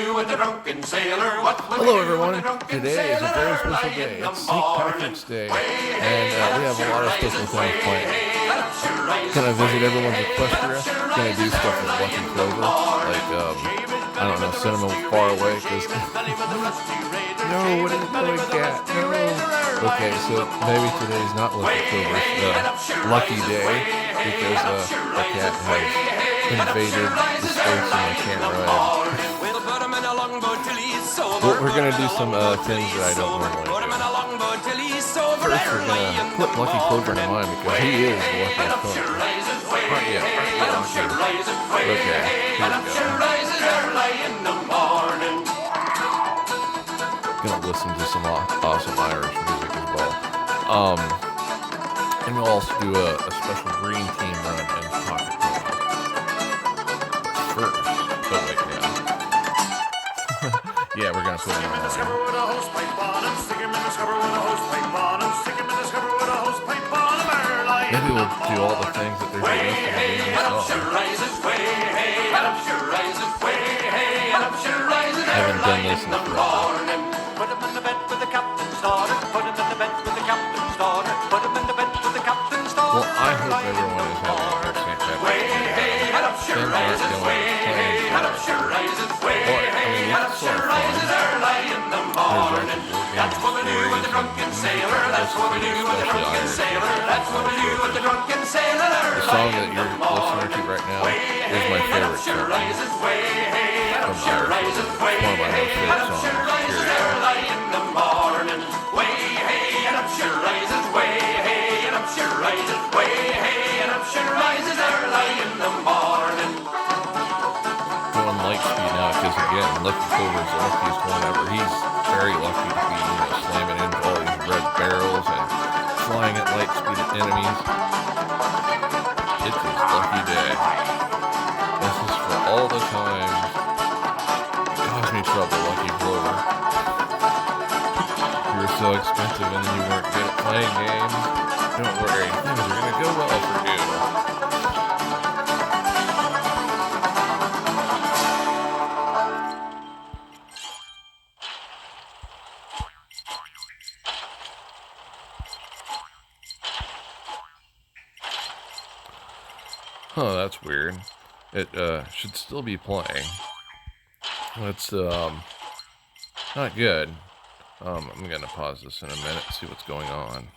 Hello everyone, today is a very special day. It's St. Patrick's Day, and we have a lot of special things planned. Gonna visit everyone's equestria, gonna do stuff with Lucky Clover, like, I don't know, send them far away, because... No, what is it doing, cat? No! Okay, so maybe today's not Lucky Clover's lucky day, because the cat has invaded the space and I can't ride. Well, we're going to do some things that I don't normally do. First, we're going to put Lucky Clover in mine because he is the luckiest Clover. Okay, here we go. Going to listen to some awesome Irish music as well. And we'll also do a special green team run and pocket ponies. First, but wait, yeah, we're going to put it on. Maybe we'll do all the things that there's a list in the song. I haven't done this in forever. Put him in the bed with the captain's daughter. Put him in the bed with the captain's daughter. Put him in the bed with the captain's daughter. Well, I hope everyone is having a good St. Patrick's Day. Things aren't going planned. But, I mean, it's so fun. That's what we do with the drunken sailor. That's what we do with the drunken sailor. That's what we do with the drunken sailor. The song that you're listening to right now is my favorite song from Irish. It's one of my most favorite songs, period. Going light speed now, because again, Lucky Clover is the luckiest one ever. He's very lucky to be, slamming into all these red barrels and flying at light speed at enemies. It's his lucky day. This is for all the times it caused me trouble, Lucky Clover. You were so expensive and then you weren't good at playing games. Don't worry, things are gonna go well for you. Oh, that's weird. It should still be playing. That's not good. I'm gonna pause this in a minute and see what's going on.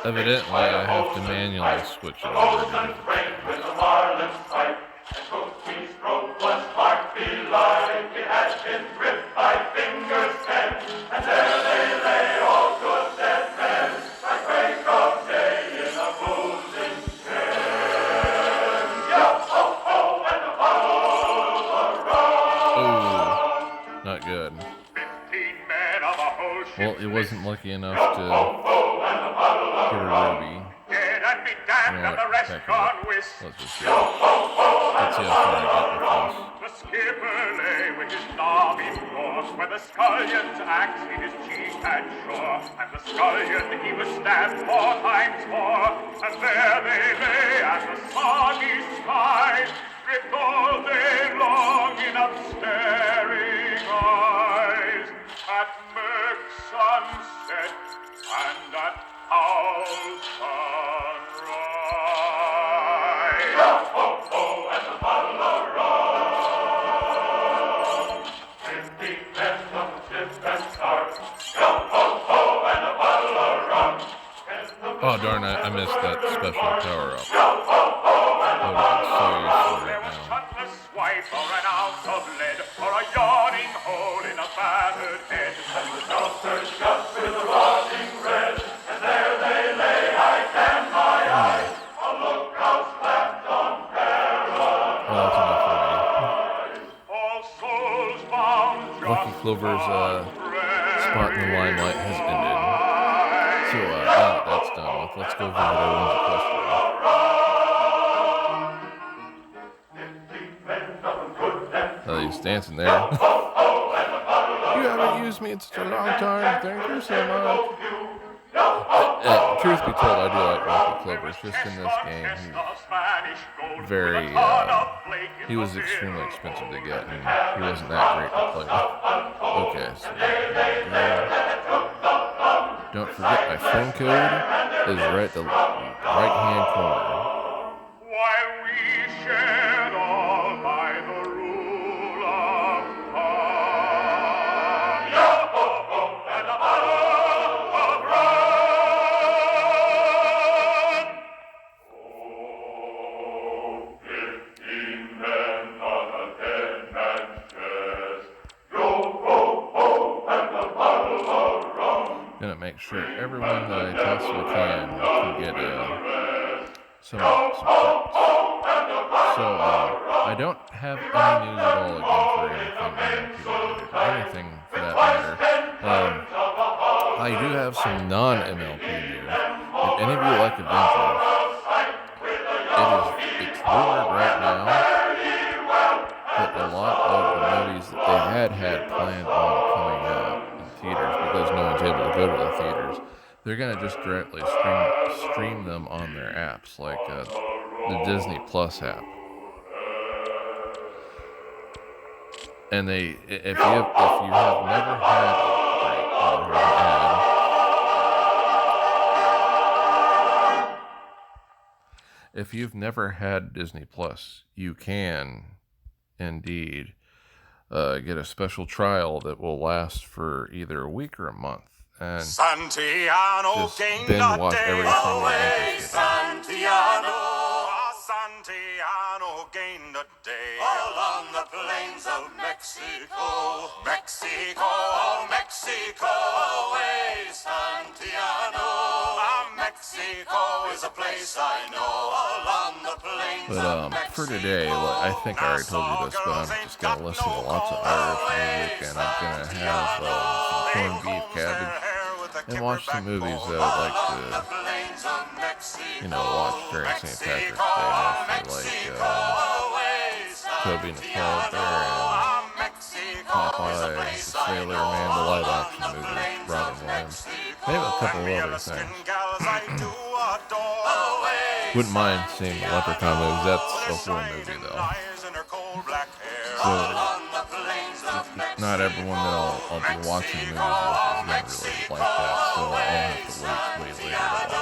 Evidently, I have to manually switch it over. Oh, not good. Well, it wasn't lucky enough to get a ruby. You know what? Let's just see. Let's see how far I get with this. The skipper lay with his knob in north, where the scullion's axe in his cheek had shore. And the scullion he was stabbed 4 times more. And there they lay at the soggy sky, dripped all day long in upstaring eyes. At murk sunset and at owl sunrise. Ho, ho, ho, and the bottle of rum. 50 men from the ship and start. Ho, ho, ho, and a bottle of rum. Oh darn it, I missed that special power up. Ho, ho, ho, and a bottle So of rum. useful There right was now. cutlass swipe or an ounce of lead, or a yawning hole in a battered head. And the doctor's shut with a rotting red. And there they lay, I can my eyes. A lookout's left on paradise. Oh, that's enough for All souls bound me. Lucky Clover's spot in the limelight has ended. So now that that's done with, let's go visit everyone's equestrian. He's dancing there. You haven't used me in such a long time. Thank you so much. Truth be told, I do like Rocky Clovers. Just in this game, he was extremely expensive to get, and he wasn't that great to play with. Okay, so don't forget my phone code is right the right-hand corner. While we shared all by the rule of thumb. Yo-ho-ho, and a bottle of rum. Oh, 15 men on a 10-man's chest. Yo-ho-ho, and a bottle of rum. Gonna make sure everyone that I possibly can get some parts. So I don't have any news at all again for anything MLP related or anything for that matter. I do have some non-MLP news. If any of you like adventures, it's rumored right now that a lot of the movies that they had planned on coming out in theaters, because no one's able to go to the theaters, they're going to just directly stream them on their apps, like the Disney Plus app. And if you have never had, if you've never had Disney Plus, you can indeed get a special trial that will last for either a week or a month. And Santiano just binge watch everything you're interested in. Santiano gained a day all on the plains of Mexico. Mexico, oh Mexico, away Santiano. Mexico is a place I know all on the plains of Mexico. For today, I think I already told you this, but I'm just going to listen to lots of Irish music, and I'm going to have some corned beef, cabbage, and watch some movies that I'd like to, watch during St. Patrick's Day, mostly like Toby and the Club Bear and Popeye, the Sailor Man, the live-action movie, Robin Williams, maybe a couple of other things. Wouldn't mind seeing the Leprechaun movies. That's a full movie, though. So, not everyone that I'll be watching movies with is going to really like that, so I'll have to wait later to watch it.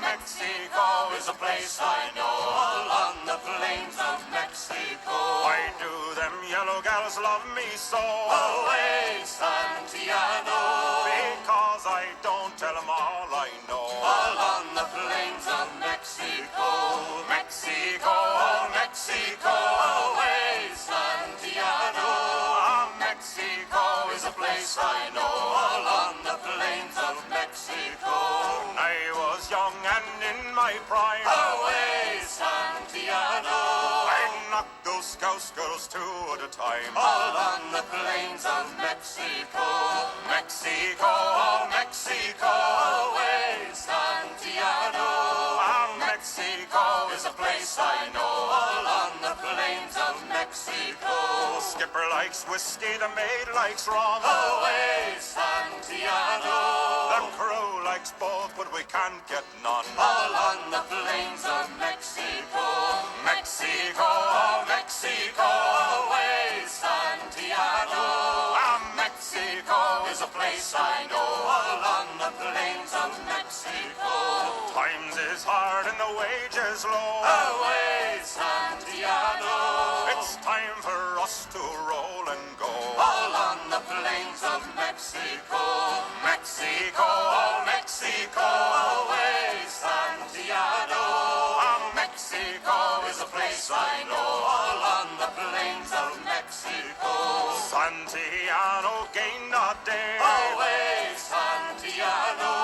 Mexico is a place I know all on the plains of Mexico. Why do them yellow gals love me so? Away, Santiano. Because I don't tell them all I know. All on the plains of Mexico. Mexico, oh Mexico, away, Santiano. Mexico is a place I know all on the plains of Mexico. I was young and in my prime. Away, Santiano. I knocked those scouse girls two at a time. All on the plains of Mexico. Mexico, oh Mexico, away, Santiano. Mexico is a place I know all on the plains of Mexico. Skipper likes whiskey, the maid likes rum. Away, Santiano. The crew likes both, but we can't get none. All on the plains of Mexico. Mexico, oh Mexico, away, Santiano. Mexico is a place I know all on the plains of Mexico. Times is hard and the wages low. Away, Santiano. It's time for us to roll and go. All on the plains of Mexico. Mexico, oh Mexico, away, Santiano. Mexico is a place I know all on the plains of Mexico. Santiano gained a day. Away, Santiano.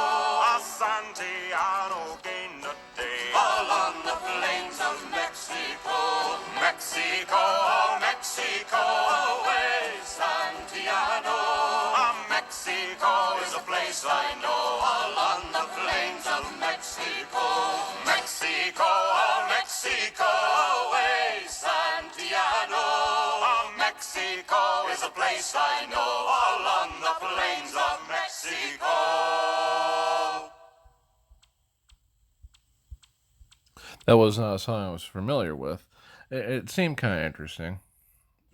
Santiano gained a day. All on the plains of Mexico. Mexico, oh Mexico, away, Santiano. Mexico is a place I know all on place I know along the plains of Mexico. That was not a song I was familiar with. It seemed kind of interesting.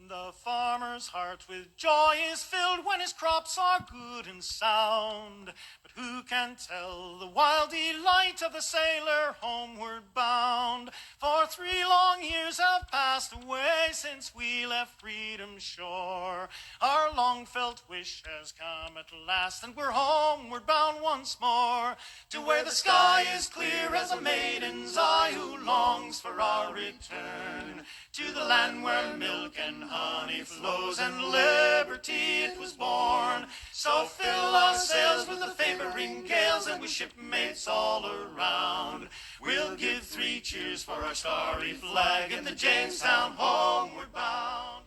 The farmer's heart with joy is filled when his crops are good and sound. But who can tell the wild delight of the sailor homeward bound? For 3 long years have passed away since we left freedom's shore. Our long-felt wish has come at last, and we're homeward bound once more, to where the sky is clear as a maiden's eye who longs for our return, to the land where milk and honey flows and liberty it was born. So fill our sails with the favoring gales, and we shipmates all around, we'll give 3 cheers for our starry flag in the Jamestown homeward bound.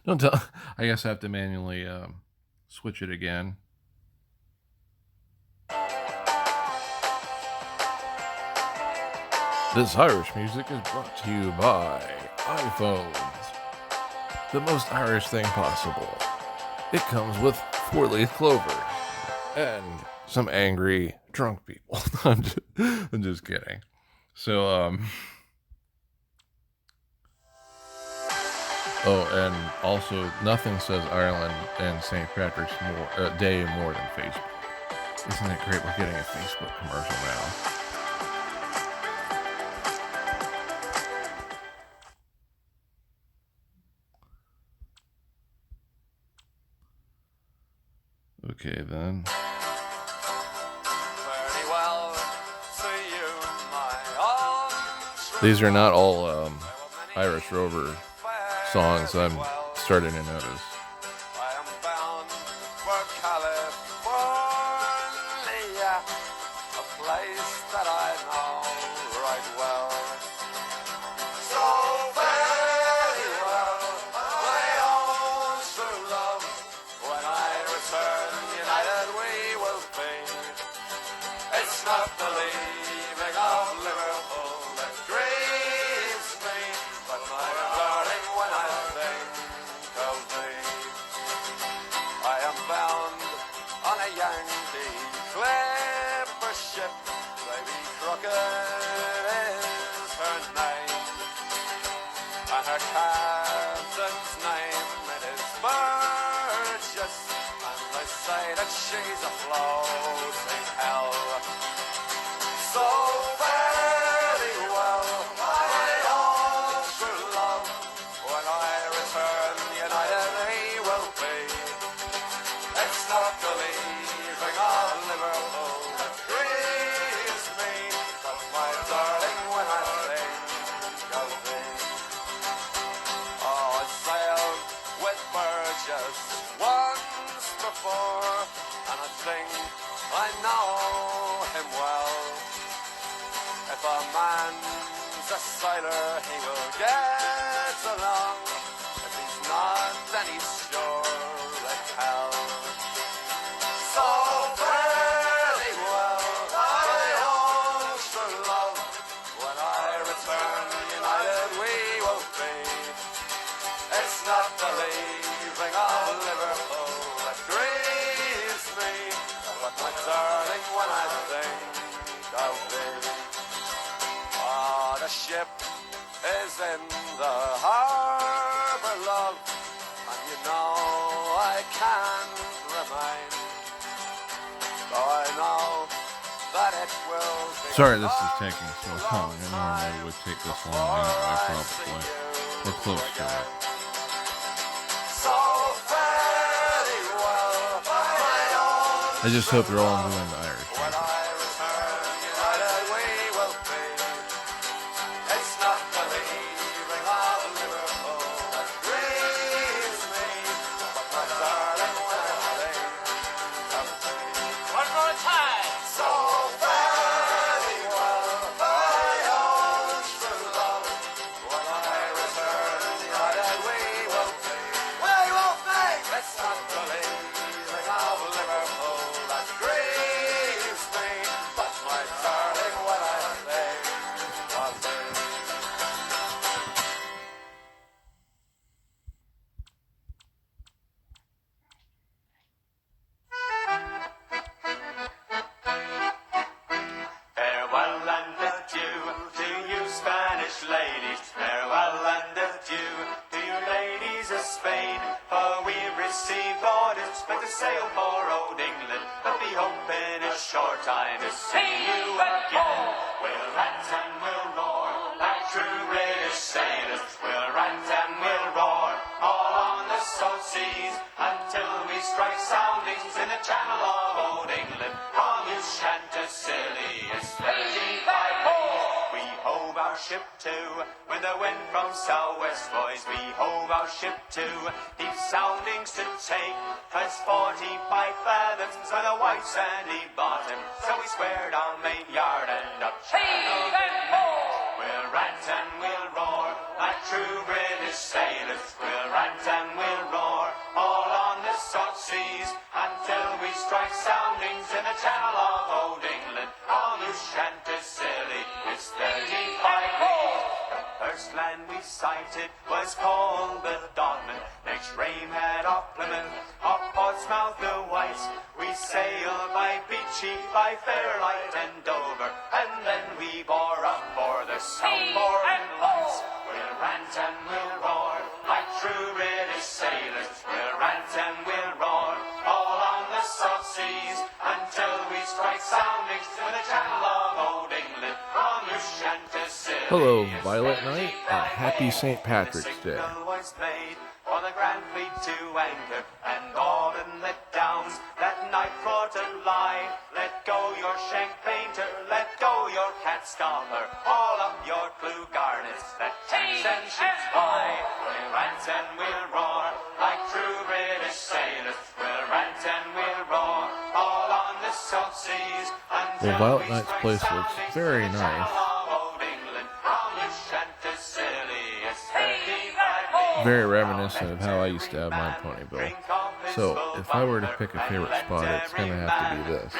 Don't tell. I guess I have to manually switch it again. This Irish music is brought to you by iPhones. The most Irish thing possible. It comes with 4-leaf clover and some angry drunk people. I'm just kidding. So, oh, and also, nothing says Ireland and St. Patrick's Day more than Facebook. Isn't it great? We're getting a Facebook commercial now. Okay, then. Very well, see you, my own. These are not all Irish Rover songs I'm starting to notice. I am bound for California, a place that I know right well. So very well, my own true love, when I return united we will be. It's not the leaving of Liverpool that grieves me, but my darling, when I think of thee. I am bound on a Yankee clipper ship, Lady Crockett is her name, and her captain's name it is Burgess, and they say that she's a floating hell. So very well, my own true love, when I return united we will be. It's not the leaving of Liverpool that grieves me, but my darling, when I think of thee. Oh, I sailed with Burgess once before, and I think I know him well. If a man's a sailor, he will get along. If he's not, then he's sure at hell. So very well, my own true love, when I return united we will be. It's not the leaving of Liverpool that grieves me, but my darling, when I think of thee. Ah, the ship is in the harbor, love, and you know I can't remain, though I know that it will be. Sorry this is taking so long. I normally would take this long anyway, probably. We're close to it. So very well, my own I just hope you're all enjoying the Irish when music. I return united we will be. It's not the leaving of Liverpool that grieves me, but my darling, when I think of thee. One more time. So very well, my own true love, received orders for to sail for old England, but we hope in a short time to see you again. We'll rant and we'll roar like true British sailors. We'll rant and we'll roar all on the salt seas until we strike soundings in the channel of old England. On you shanties silly, it's 35 we hove our ship to when the wind from southwest boys. We hove our ship to deep soundings to take 'twas 45 fathoms with a white sandy bottom. So we squared our main yard and up channel. We'll rant and we'll roar like true British sailors. We'll rant and we'll roar all on the salt seas until we strike soundings in the channel of old England. All you shanties silly, it's 35 The first land we sighted was called the Donman. Next Rainhead off Plymouth, off Portsmouth the Whites. We sailed by Beachy, by Fairlight and Dover, and then we bore up for the Southbourne Lights. We'll rant and we'll roar like true British sailors. We'll rant and we'll roar all on the salt seas until we strike soundings in the channel of old England. On you shanties silly. Hello, Violet Night, and happy St. Patrick's Day. Was made for the Grand Fleet to anchor, and all in the downs that night for to lie. Let go your shank painter, let go your cat stopper, all up your clue garnets that tanks and ships fly. We'll rant and we'll roar like true British sailors. We'll rant and we'll roar all on the salt seas until Well, Violet Night's place looks very nice. Very reminiscent of how I used to have my Ponyville. So, if I were to pick a favorite spot, it's going to have to be this.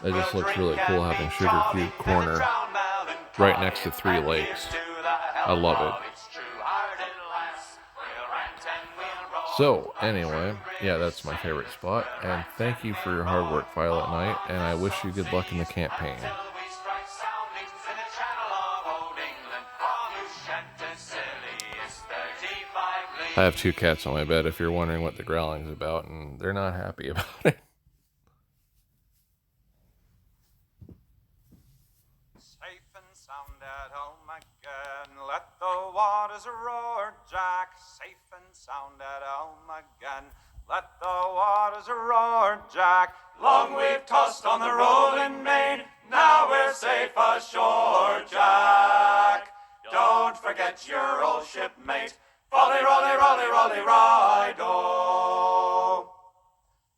It just looks really cool having Sugar Cube Corner right next to 3 lakes. I love it. So, anyway, yeah, that's my favorite spot. And thank you for your hard work, Violet Night, and I wish you good luck in the campaign. I have 2 cats on my bed if you're wondering what the growling's about, and they're not happy about it. Safe and sound at home again, let the waters roar, Jack. Safe and sound at home again, let the waters roar, Jack. Long we've tossed on the rolling main, now we're safe ashore, Jack. Don't forget your old shipmate, folly, rolly, rolly, rolly, ride-o.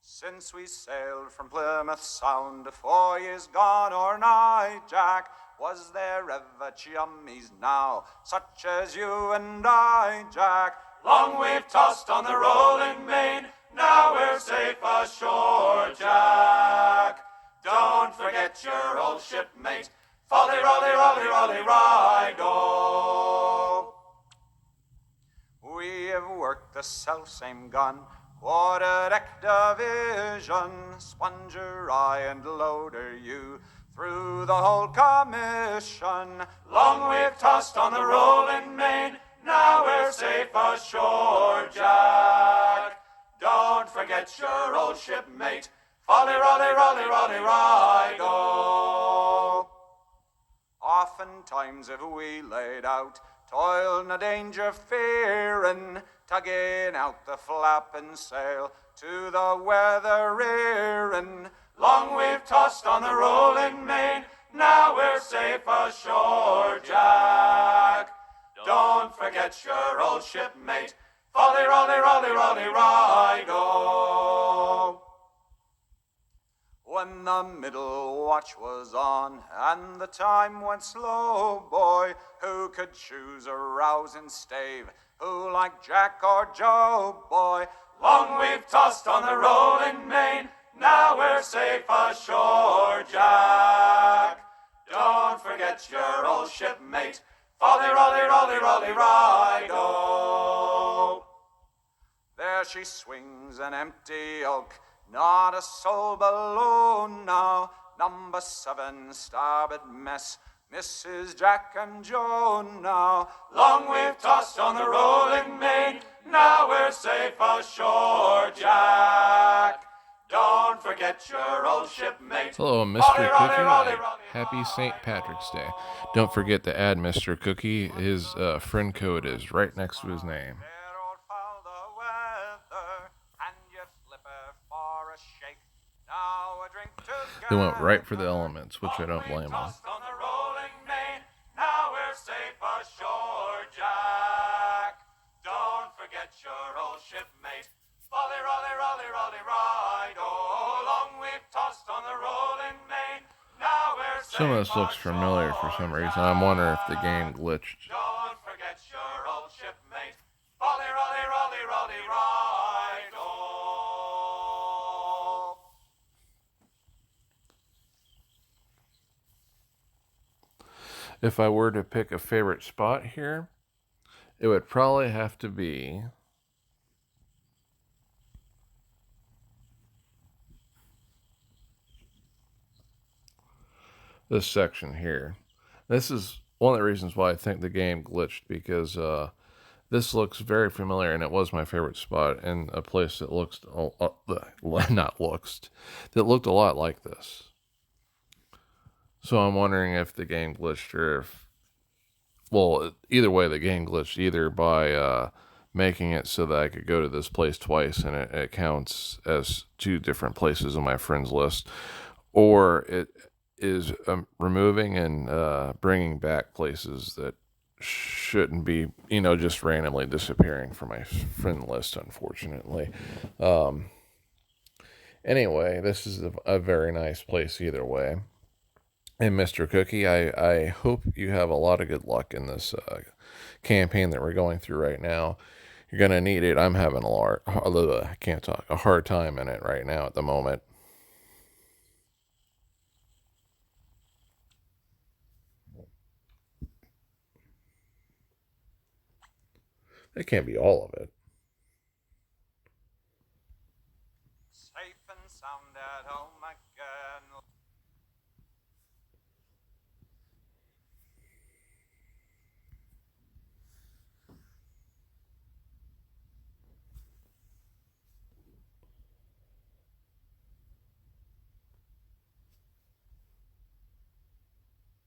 Since we sailed from Plymouth Sound 4 years gone or nigh, Jack, was there ever chummies now, such as you and I, Jack? Long we've tossed on the rolling main, now we're safe ashore, Jack. Don't forget your old shipmate, folly, rolly, rolly, rolly, ride-o. We have worked the self-same gun, quarter-deck division, sponger I and loader you, through the whole commission. Long we've tossed on the rolling main, now we're safe ashore, Jack. Don't forget your old shipmate, folly, rolly, rolly, rolly, ride-o. Oftentimes if we laid out, toil no danger fearing, tugging out the flapping sail to the weather rearing. Long we've tossed on the rolling main, now we're safe ashore, Jack. Don't forget your old shipmate, folly, rolly, rolly, rolly, ride-o. When the middle watch was on and the time went slow, boy, who could choose a rousing stave? Who like Jack or Joe, boy? Long we've tossed on the rolling main, now we're safe ashore, Jack. Don't forget your old shipmate, folly, rolly, rolly, rolly, ride-o. There she swings an empty oak, not a soul below now. Number 7, starboard mess, Mrs. Jack and Joan now, long we've tossed on the rolling main, now we're safe ashore, Jack. Don't forget your old shipmate. Hello, Mr. Cookie. Happy St. Patrick's Day. Don't forget to add Mr. Cookie. His friend code is right next to his name. They went right for the elements, which I don't blame them. Now we're safe ashore, Jack. Don't forget your old shipmate. Rolly, rolly, rolly, rolly, ride. Oh, long we've tossed on the rolling main. Now we're safe. Some of this looks familiar for some reason. I'm wondering if the game glitched. Don't forget your old shipmate. Rolly, rolly, rolly, rolly, ride. Oh. If I were to pick a favorite spot here, it would probably have to be this section here. This is one of the reasons why I think the game glitched, because this looks very familiar, and it was my favorite spot in a place that that looked a lot like this. So I'm wondering if the game glitched, or if, well, either way, the game glitched, either by making it so that I could go to this place twice and it counts as two different places on my friends list, or it is removing and bringing back places that shouldn't be, just randomly disappearing from my friend list, unfortunately. Anyway, this is a very nice place either way. And Mr. Cookie, I hope you have a lot of good luck in this campaign that we're going through right now. You're going to need it. I'm having a hard time in it right now at the moment. That can't be all of it. Safe and sound at home again.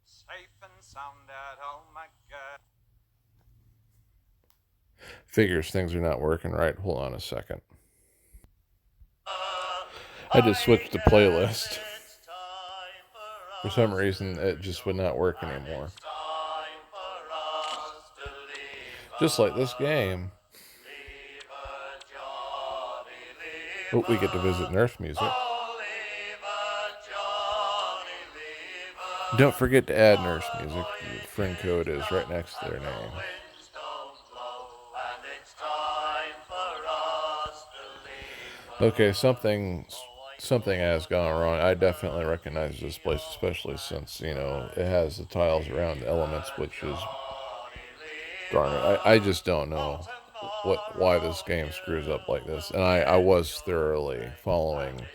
Safe and sound at home again. Figures things are not working right. Hold on a second. I just switched the playlist. For some reason, it just would not work anymore. Just like this game. Oh, we get to visit Nurse Music. Don't forget to add Nurse Music. The friend code is right next to their name. Okay, something has gone wrong. I definitely recognize this place, especially since, it has the tiles around the elements, which is, darn it, I just don't know why this game screws up like this. And I was thoroughly following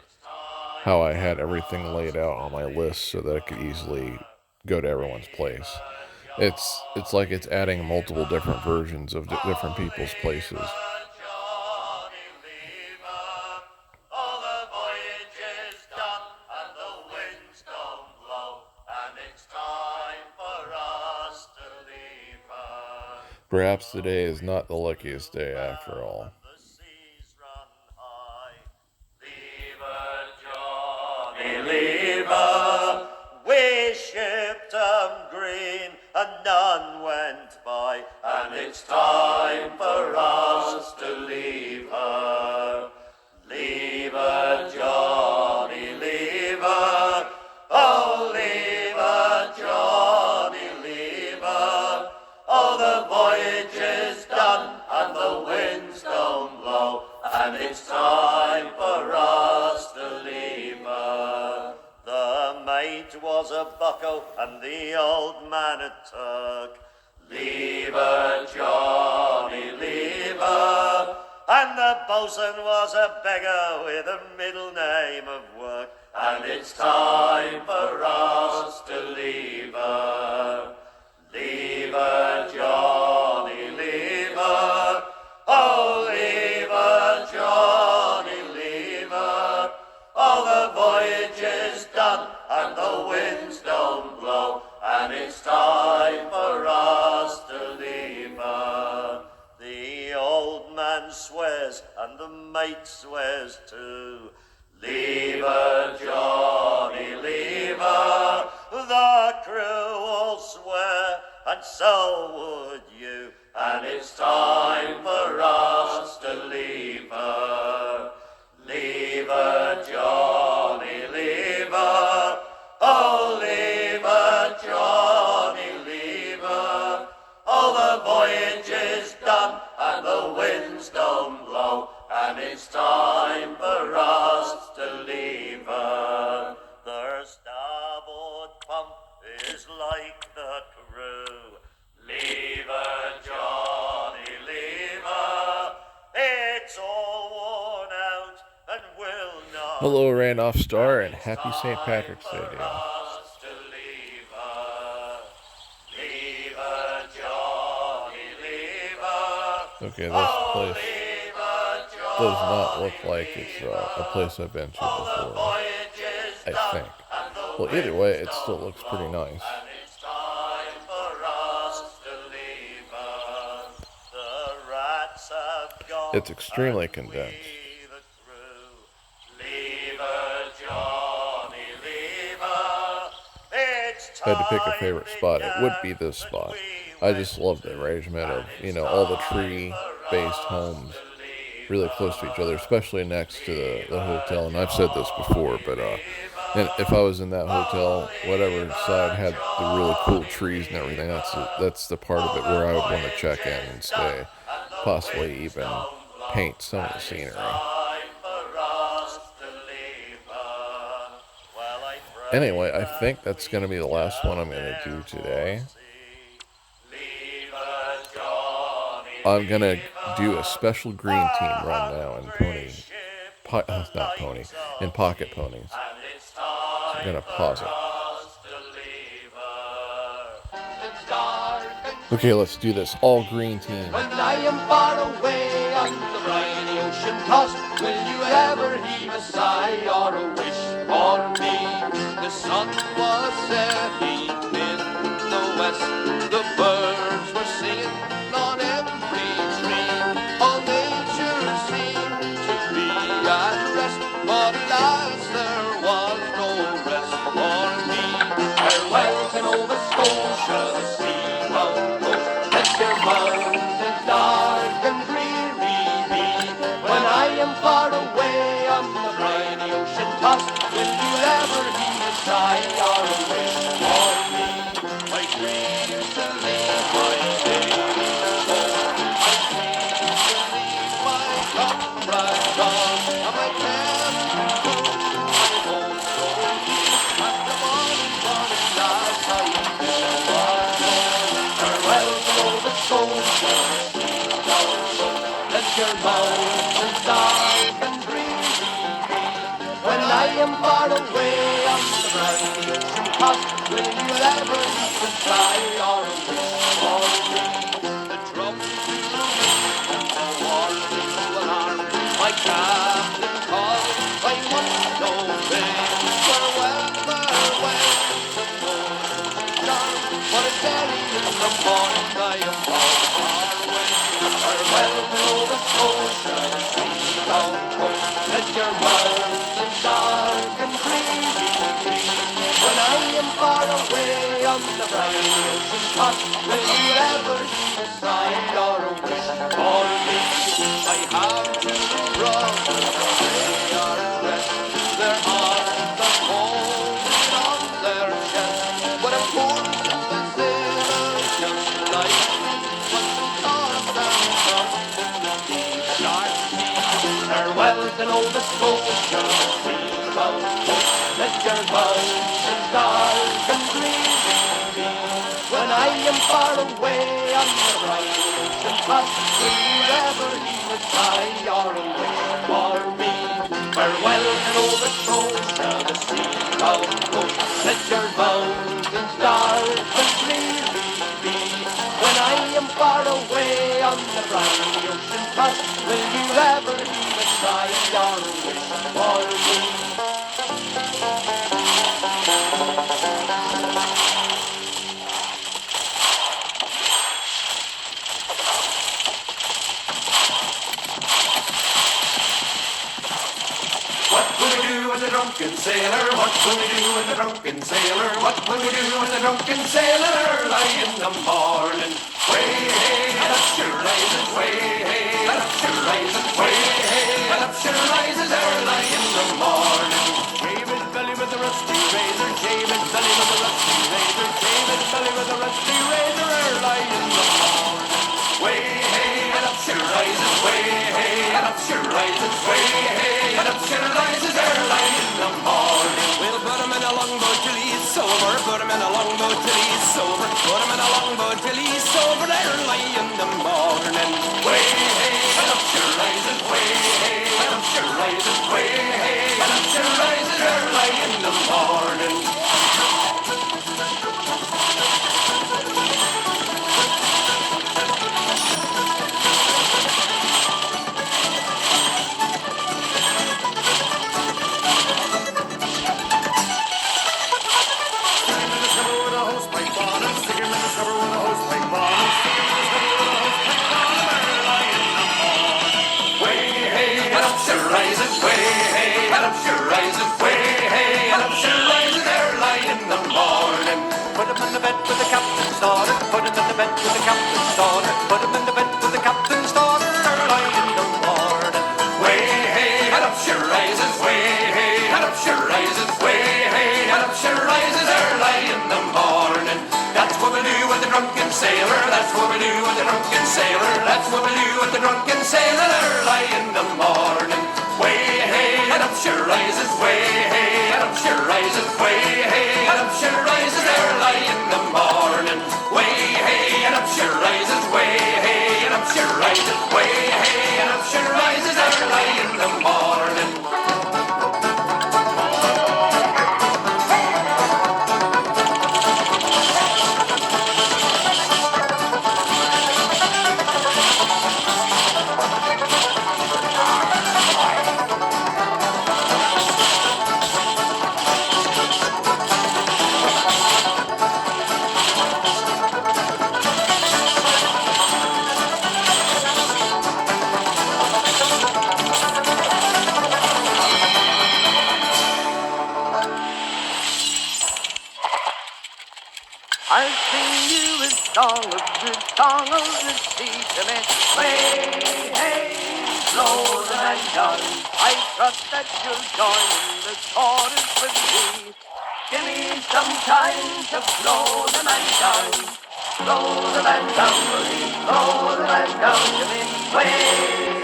how I had everything laid out on my list so that I could easily go to everyone's place. It's like it's adding multiple different versions of different people's places. Perhaps today is not the luckiest day after all. Leave her, we shipped 'em green, and none went by, and it's time for us to leave her. Leave her, Johnny, leave her, oh, leave her, Johnny, leave her. Oh, the voyage is done, and the winds don't blow, and it's time for us to leave her. The mate was a bucko, and the old man a Turk. Leave her, Johnny, leave her. And the bosun was a beggar with a middle name of work. and it's time for us to leave her. Leave her, Johnny, leave her. Oh, leave her, Johnny, leave her. All the voyage is done and the winds don't blow, and it's time for us to leave her. The old man swears and the mate swears too. Leave her, Johnny, leave her. The crew all swear, and so would you, and it's time for us to leave her. Leave her, Johnny, leave her. Oh, leave her, Johnny, leave her. All the voyage is done and the winds don't blow, and it's time for us to leave her. Their starboard pump is like the crew. Leave her, Johnny, leave her. It's all worn out and will not. Hello, Randolph Star, and happy St. Patrick's Day, Dan. Okay, this place does not look like it's a place I've been to before, I think. Well, either way, it still looks pretty nice. It's extremely condensed. If I had to pick a favorite spot, it would be this spot. I just love the arrangement of, all the tree-based homes really close to each other, especially next to the hotel. And I've said this before, but and if I was in that hotel, whatever side had the really cool trees and everything, that's the part of it where I would want to check in and stay, possibly even paint some of the scenery. Anyway, I think that's going to be the last one I'm going to do today. I'm going to do a special green team run now in in Pocket Ponies. So I'm going to pause it. Okay, let's do this. All green team. When I am far away on the briny ocean tossed, will you ever heave a sigh or a wish for me? The sun was setting in the west, the birds were singing on every tree. All nature seemed to be at rest, but alas, there was no rest for me. Farewell to Nova Scotia, the sea-bound coast. Let your mountains dark and dreary be. When I am far away on the briny ocean tossed, will you ever heave a sigh or a wish for me? My dreams to leave my days home, my dreams to leave my comrades gone, and my cabin cool, my home so deep, and the morning glass I will alone. Farewell to Nova Scotia, let your mountains dark and dreary be. When I am far away on the briny ocean tossed, will you ever heave a sigh or a wish for me? The drums do ring and the war to alarm. My captain calls, I must obey. Farewell, farewell to Northern charm. What a day in the morning I am far away. Farewell to Nova Scotia, the sea-bound coast. Let your mountains dark and dreary be. When I am far away on the briny ocean tossed, will you ever heave a sigh or a wish for me? I have two brothers, they are at rest. Their arms are folded on their chest. What a poor little sailor, just like me, was tossed and tossed in the deep dark sea. Farewell to Nova Scotia, sea-bound coast. Let your mountains dark and dreary be. When I am far away on the briny ocean tossed, will you ever heave a sigh or a wish for me? Farewell well and overthrows the sea of gold. Let your mountains dark and dreary be. When I am far away on the briny ocean top, will you ever even try your wish for me? What will we do with the drunken sailor? What will we do with the drunken sailor? What will we do with the drunken sailor early in the morning? Way hey, and up she rises, way hey, and up she rises, way hey, and up she rises early in the morning. Shave his belly with a rusty razor, shave his belly with a rusty razor, shave his belly with a rusty razor early in the morning. Way hey, and up she rises, way hey, and up she rises, way hey, and up she rises early in the morning. We'll put him in a longboat till he's sober, put him in a longboat till he's sober, put him in a longboat till he's sober early in the morning. Way hey, and up she rises, way hey, and up she rises, way hey, and up she rises early in the morning. Rises, way hey, and up she rises, way hey, and up she rises early in the morning. Put him in the bed with the captain's daughter, put him in the bed with the captain's daughter, put him in the bed with the captain's daughter early in the morning. Way hey, and up she rises, way hey, and up she rises, way hey, and up she rises early in the morning. That's what we do with the drunken sailor, that's what we do with the drunken sailor, that's what we do with the drunken sailor early in the morning. Way hey, and up she rises, way hey, and up she rises, way hey, and up she rises early in the morning. Way hey, and up she rises, way hey, and up she rises, way hey, and up she rises early in the morning. I'll sing you a song of the sea to me. Way, hey, blow the man down. I trust that you'll join in the chorus with me. Give me some time to blow the man down. Blow the man down, please. Blow the man down to me. Way,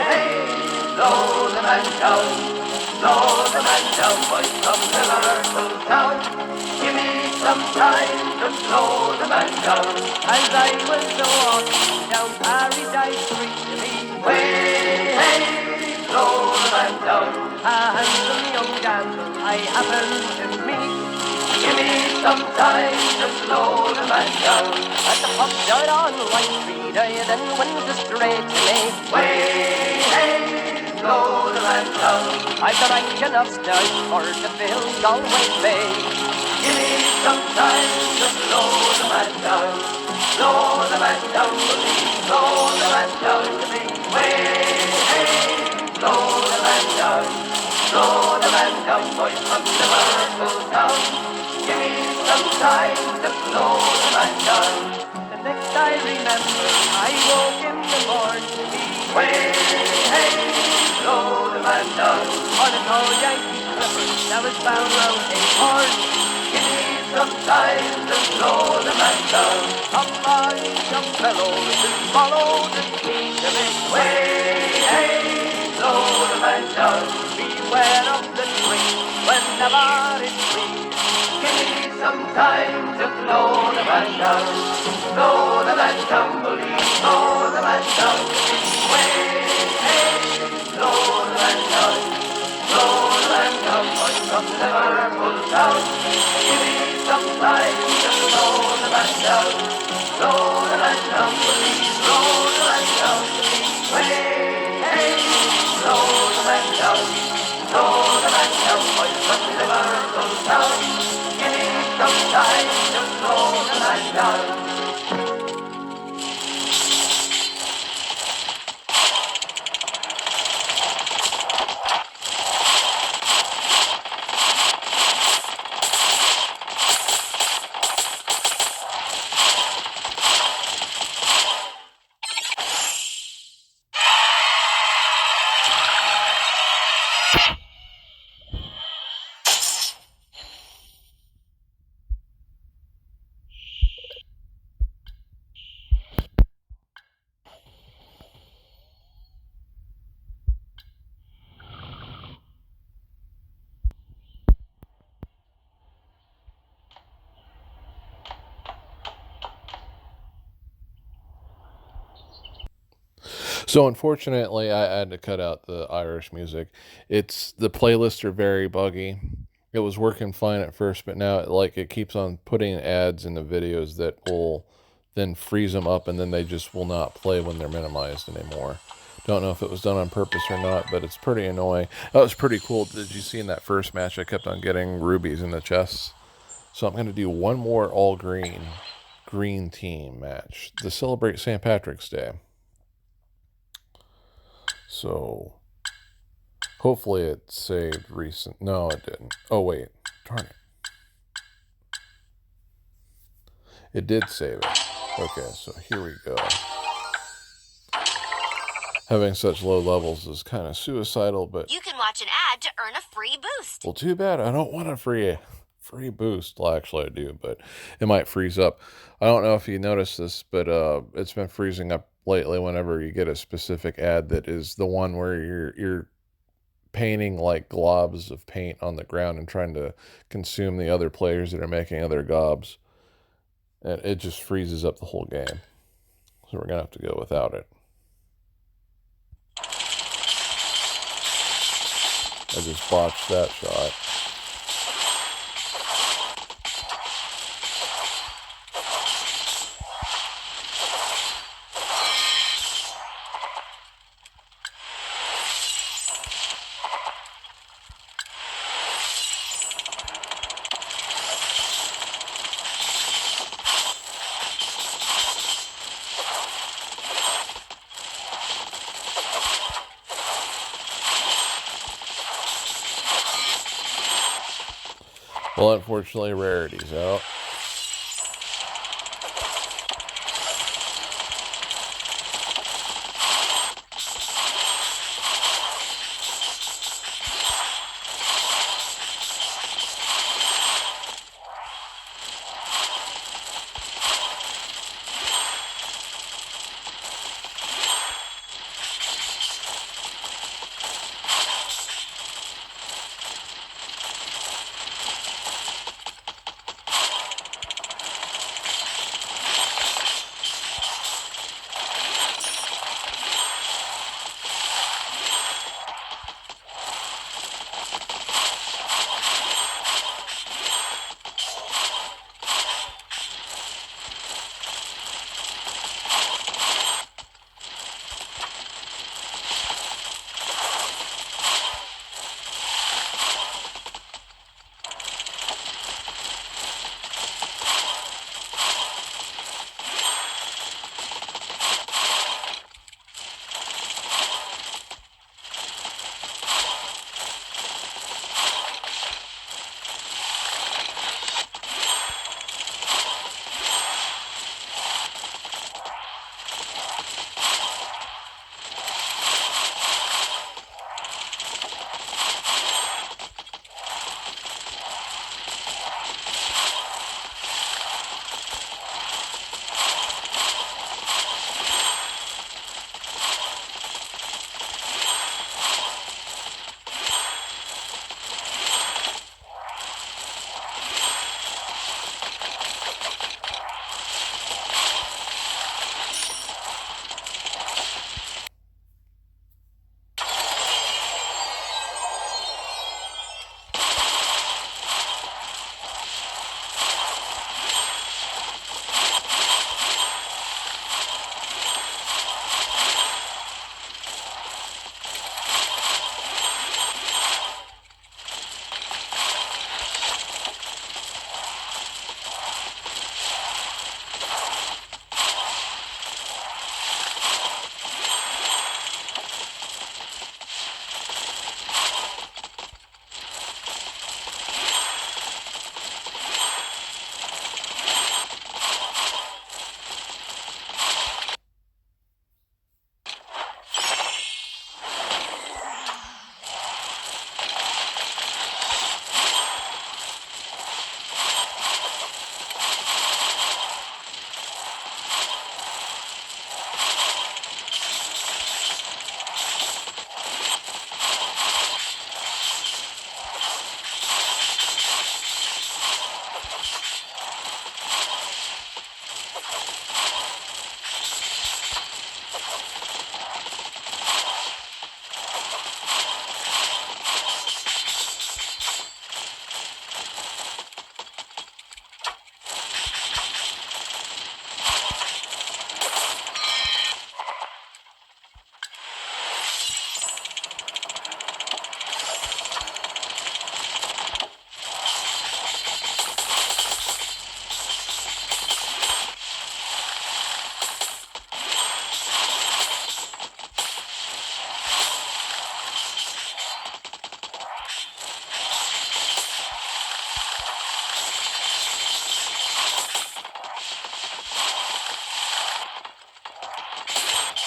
hey, blow the man down. Blow the man down, boys from Liverpool town. Give me some time to blow the man down. As I was walking down Paradise Street to me. Way, hey, blow the man down. A handsome young gal I happened to meet. Give me some time to blow the man down. At the pub down on White Street I then went straight to me. Way, hey, blow the man down. I've drank enough stout for to fill Galway Bay. Give me some time to blow the man down. Blow the man down, please. Blow the man down to me. Way, hey, blow the man down. Blow the man down, boys from Liverpool town. Give me some time to blow the man down. The next I remember, I woke in the morning. Way, hey, blow the man down. On a tall Yankee clipper that was bound round a horn. Give me some time to blow the man down. A bunch of fellows who followed the king to make way, hey, blow the man down. Beware of the drink whenever it's free. Give me some time to blow the man down. Blow the man down, please. Blow the man down. Way, hey, blow the man down. So unfortunately, I had to cut out the Irish music. It's the playlists are very buggy. It was working fine at first, but now it keeps on putting ads in the videos that will then freeze them up, and then they just will not play when they're minimized anymore. Don't know if it was done on purpose or not, but it's pretty annoying. That was pretty cool. Did you see in that first match? I kept on getting rubies in the chests. So I'm going to do one more all green team match to celebrate St. Patrick's Day. So hopefully it saved recent. No, it didn't. Oh, wait. Darn it. It did save it. Okay, so here we go. Having such low levels is kind of suicidal, but... You can watch an ad to earn a free boost. Well, too bad. I don't want a free boost. Well, actually, I do, but it might freeze up. I don't know if you noticed this, but it's been freezing up lately whenever you get a specific ad that is the one where you're painting like globs of paint on the ground and trying to consume the other players that are making other gobs. And it just freezes up the whole game. So we're going to have to go without it. I just botched that shot. Well, unfortunately, rarity's out.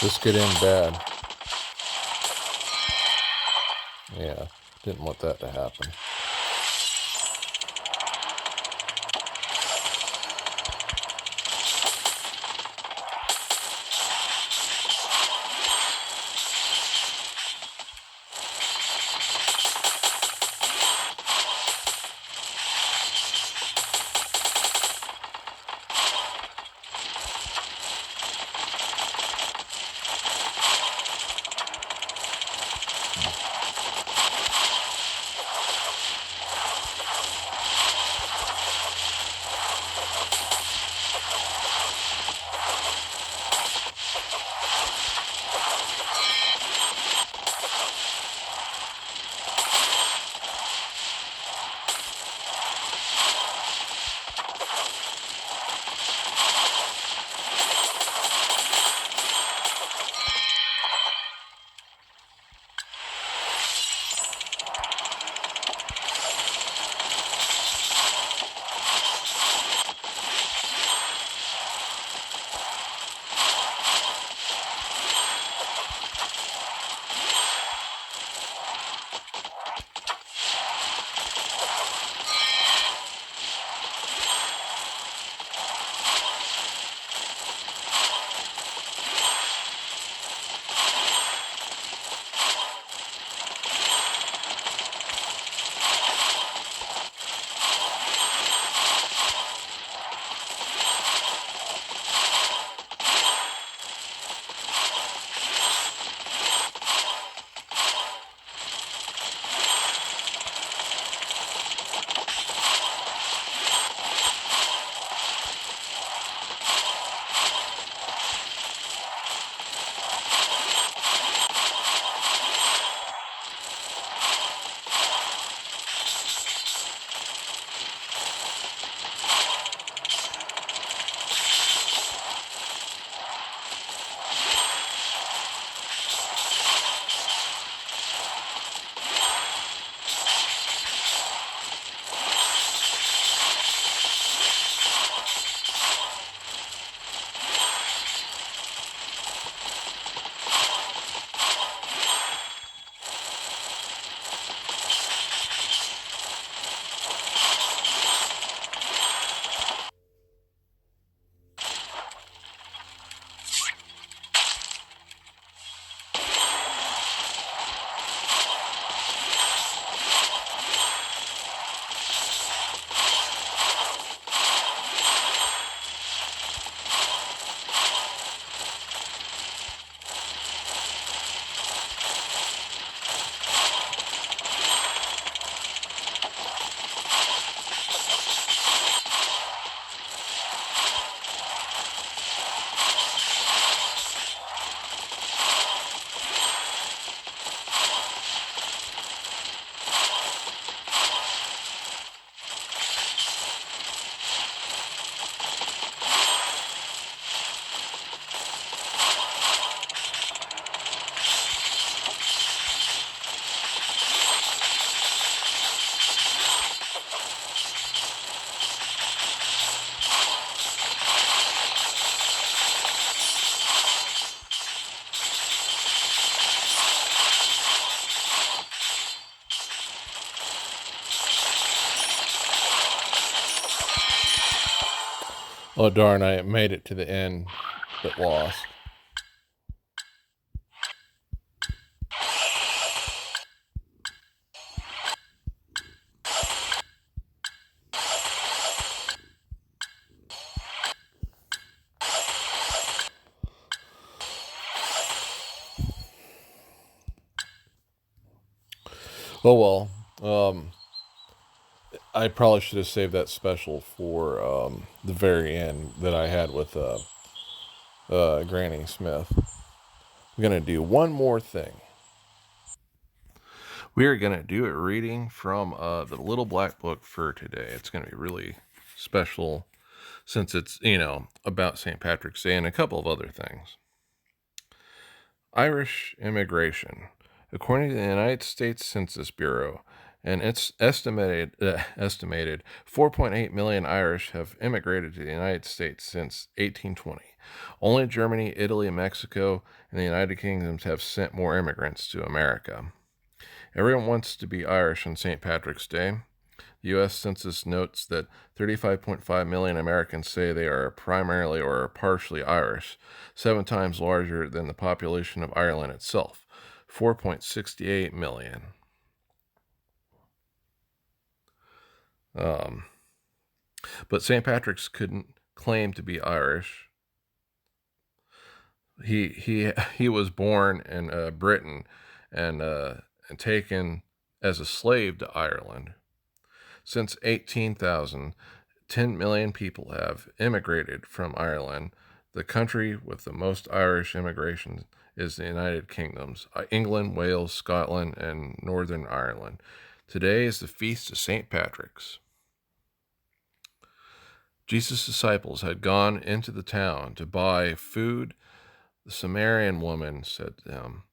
This could end bad. Yeah, didn't want that to happen. Oh, darn, I made it to the end, but lost. Oh, well. I probably should have saved that special for the very end that I had with Granny Smith. I'm going to do one more thing. We are going to do a reading from the Little Black Book for today. It's going to be really special since it's, about St. Patrick's Day and a couple of other things. Irish immigration. According to the United States Census Bureau, and it's estimated 4.8 million Irish have immigrated to the United States since 1820. Only Germany, Italy, Mexico, and the United Kingdom have sent more immigrants to America. Everyone wants to be Irish on St. Patrick's Day. The U.S. Census notes that 35.5 million Americans say they are primarily or partially Irish, 7 times larger than the population of Ireland itself, 4.68 million. But St. Patrick's couldn't claim to be Irish. He was born in Britain and taken as a slave to Ireland. Since 18,000, 10 million people have immigrated from Ireland. The country with the most Irish immigration is the United Kingdoms, England, Wales, Scotland, and Northern Ireland. Today is the feast of St. Patrick's. Jesus' disciples had gone into the town to buy food. The Samaritan woman said to them,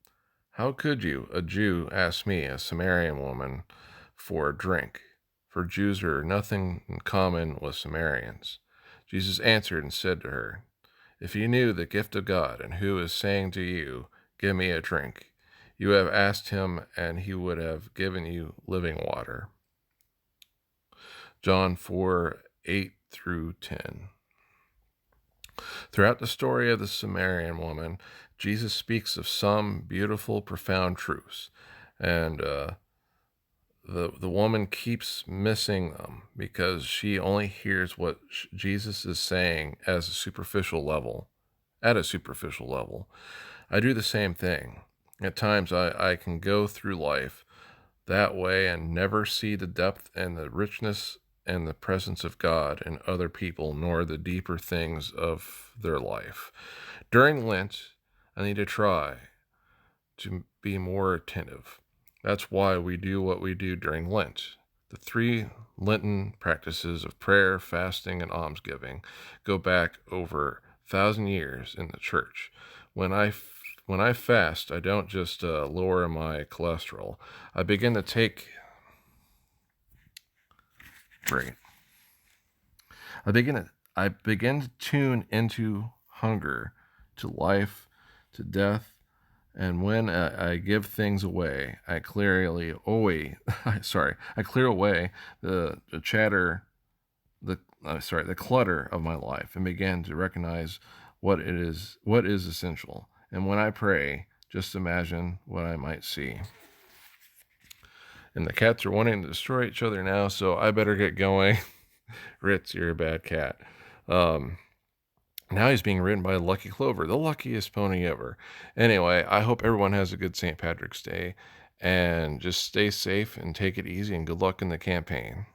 "How could you, a Jew, ask me, a Samaritan woman, for a drink? For Jews are nothing in common with Samaritans." Jesus answered and said to her, "If you knew the gift of God and who is saying to you, 'Give me a drink,' you have asked him and he would have given you living water." John 4:8-10. Throughout the story of the Samaritan woman, Jesus speaks of some beautiful, profound truths, and the woman keeps missing them because she only hears what Jesus is saying at a superficial level. I do the same thing. At times I can go through life that way and never see the depth and the richness and the presence of God in other people, nor the deeper things of their life. During Lent, I need to try to be more attentive. That's why we do what we do during Lent. The 3 Lenten practices of prayer, fasting, and almsgiving go back over 1,000 years in the church. When I fast, I don't just lower my cholesterol. I begin to take I begin to tune into hunger, to life, to death, and when I give things away, I clear away the clutter of my life, and begin to recognize what is essential. And when I pray, just imagine what I might see. And the cats are wanting to destroy each other now, so I better get going. Ritz, you're a bad cat. Now he's being ridden by Lucky Clover, the luckiest pony ever. Anyway, I hope everyone has a good St. Patrick's Day, and just stay safe and take it easy, and good luck in the campaign.